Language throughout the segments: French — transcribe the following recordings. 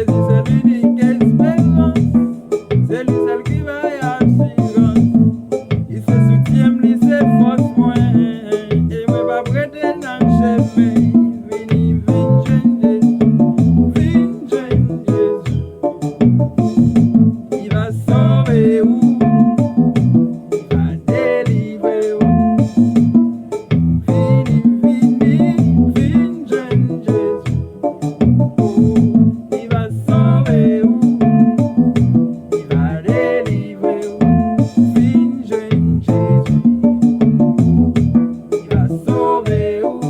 c'est l'unique espérance, c'est lui seul qui va y assurance. Il se soutient, il se force moins, et moi pas prêter dans le chemin. Vini, vini, jeune Jésus, il va sauver ou il va délivrer ou. Vini, vini, vini, jeune Jésus, il va sauver ou il va délivrer ou. Vini, jeune Jésus, il va sauver ou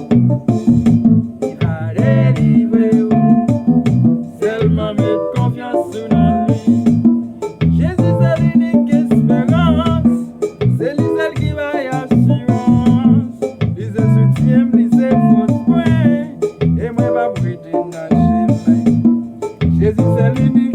il va délivrer ou. Seulement mettre confiance dans lui. Jésus c'est l'unique espérance, c'est lui seul qui va y assurance. Il se soutient, il se force point, et moi pas prêter dans le chemin. Jésus c'est l'unique